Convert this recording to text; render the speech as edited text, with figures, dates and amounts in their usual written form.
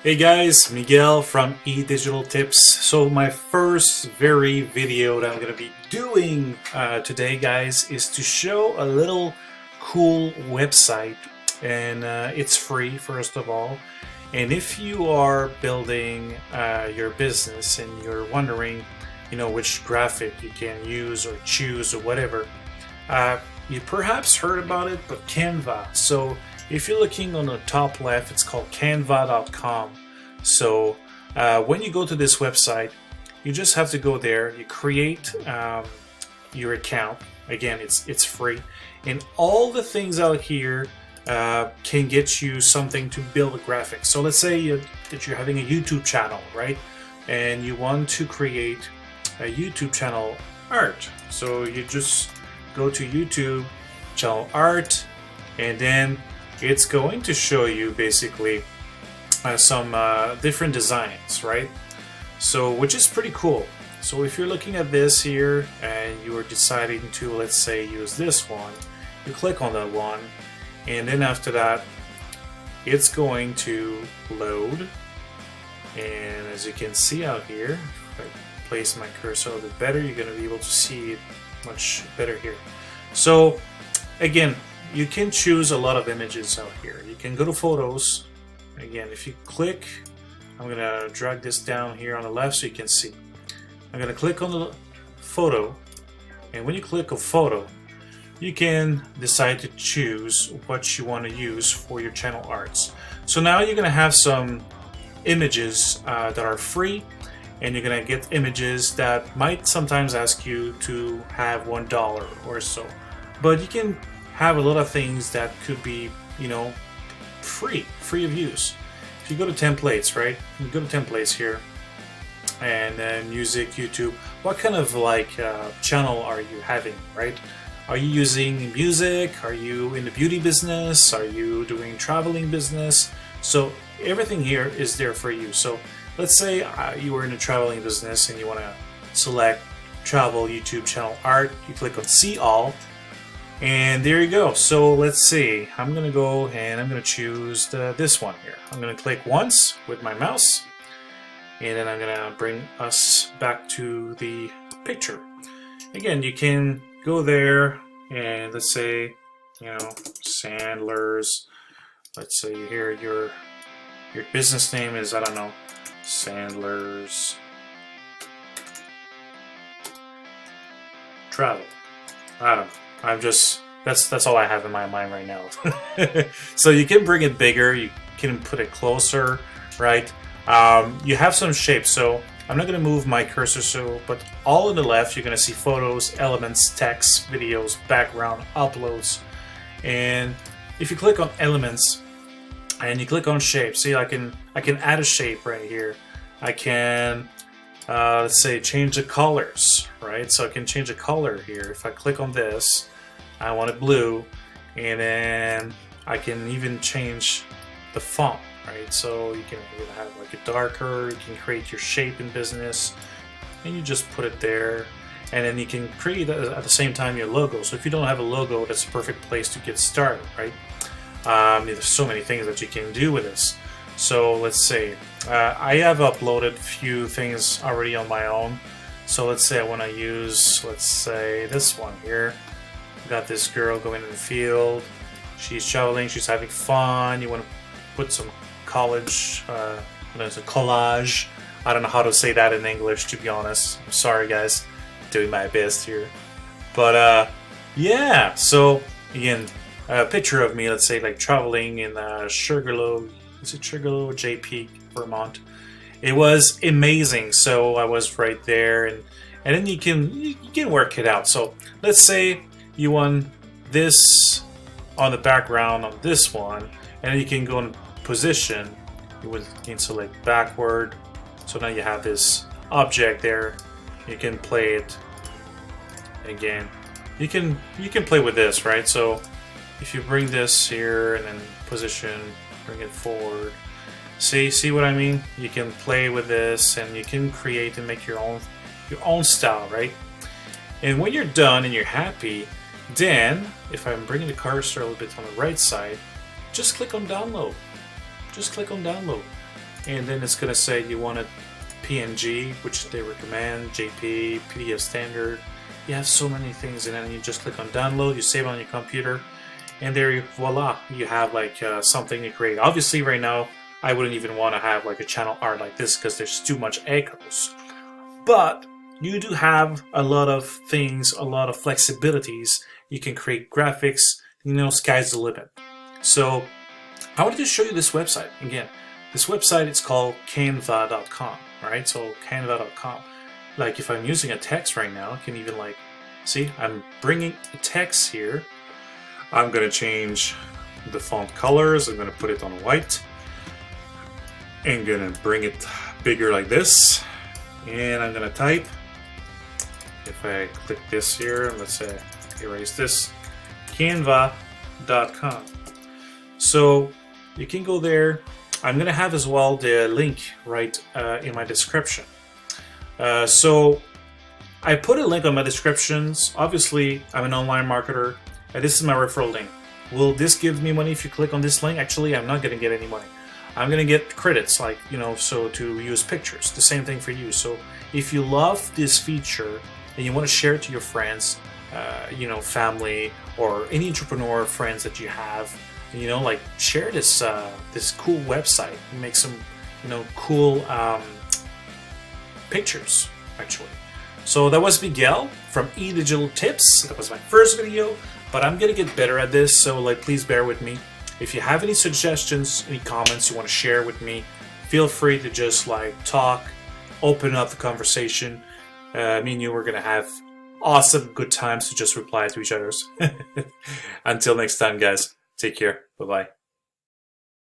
Hey guys, Miguel from eDigital Tips. So my first video that I'm going to be doing today, guys, is to show a little cool website, and it's free, first of all. And if you are building your business and you're wondering, which graphic you can use or choose or whatever, you perhaps heard about it, but Canva. So if you're looking on the top left, it's called canva.com. So when you go to this website, you just have to go there, you create your account. Again, it's free, and all the things out here can get you something to build a graphic. So let's say that you're having a YouTube channel, right? And you want to create a YouTube channel art. So you just go to YouTube channel art, and then it's going to show you basically some different designs, right? So which is pretty cool. So if you're looking at this here and you are deciding to, let's say, use this one, you click on that one, and then after that it's going to load. And as you can see out here, if I place my cursor a little bit better, you're going to be able to see it much better here. So again, you can choose a lot of images out here. You can go to photos. Again, if you click, I'm going to drag this down here on the left so you can see. I'm going to click on the photo, and when you click on photo, you can decide to choose what you want to use for your channel arts. So now you're going to have some images that are free, and you're going to get images that might sometimes ask you to have $1 or so. But you can have a lot of things that could be, free of use. If you go to templates, right? You go to templates here, and then music, YouTube. What kind of channel are you having, right? Are you using music? Are you in the beauty business? Are you doing traveling business? So everything here is there for you. So let's say you are in a traveling business and you want to select travel YouTube channel art. You click on see all. And there you go. So let's see. I'm going to go and I'm going to choose this one here. I'm going to click once with my mouse, and then I'm going to bring us back to the picture. Again, you can go there and let's say, Sandler's. Let's say here your business name is, I don't know, Sandler's Travel. I don't know. That's all I have in my mind right now. So you can bring it bigger, you can put it closer, right? You have some shapes, so I'm not going to move my cursor, but all on the left you're going to see photos, elements, text, videos, background, uploads. And if you click on elements and you click on shape, see, I can add a shape right here. I can let's say change the colors, right? So I can change the color here. If I click on this, I want it blue, and then I can even change the font, right? So you can have like a darker, you can create your shape in business, and you just put it there, and then you can create at the same time your logo. So if you don't have a logo, that's a perfect place to get started, right? There's so many things that you can do with this. So let's say I have uploaded a few things already on my own. So let's say I want to use, let's say, this one here. Got this girl going in the field. She's traveling. She's having fun. You want to put some collage, there's a collage. I don't know how to say that in English, to be honest. I'm sorry, guys. I'm doing my best here. But yeah. So again, a picture of me. Let's say like traveling in Sugarloaf. Is it Sugarloaf, JP, Vermont? It was amazing. So I was right there, and then you can work it out. So let's say you want this on the background on this one, and then you can go in position. You can select backward. So now you have this object there. You can play it again. You can play with this, right? So if you bring this here and then position, bring it forward. See what I mean? You can play with this, and you can create and make your own style, right? And when you're done and you're happy, then if I'm bringing the cursor a little bit on the right side, just click on download. Just click on download. and then it's gonna say you want it PNG, which they recommend, JP, PDF standard. You have so many things, and then you just click on download, you save it on your computer, and there you, voila, you have like something to create. Obviously right now I wouldn't even want to have like a channel art like this because there's too much echoes, but you do have a lot of things, a lot of flexibilities. You can create graphics, you know, sky's the limit. So I wanted to show you this website. Again, this website, it's called canva.com, right? So canva.com. Like if I'm using a text right now, I can even like, see, I'm bringing a text here. I'm gonna change the font colors. I'm gonna put it on white. And gonna bring it bigger like this. And I'm gonna type. If I click this here, let's say erase this, canva.com. So you can go there. I'm gonna have as well the link right in my description. So I put a link on my descriptions. Obviously, I'm an online marketer. This is my referral link. Will this give me money if you click on this link? Actually, I'm not gonna get any money. I'm gonna get credits, like, you know, so to use pictures. The same thing for you. So if you love this feature and you want to share it to your friends, you know, family, or any entrepreneur friends that you have, you know, like share this this cool website, make some, you know, cool pictures actually. So that was Miguel from eDigital Tips. That was my first video, but I'm gonna get better at this, so like please bear with me. If you have any suggestions, any comments you want to share with me, feel free to just like talk, open up the conversation. Me and you, we're gonna have awesome good times to just reply to each other's. Until next time, guys, take care. Bye bye.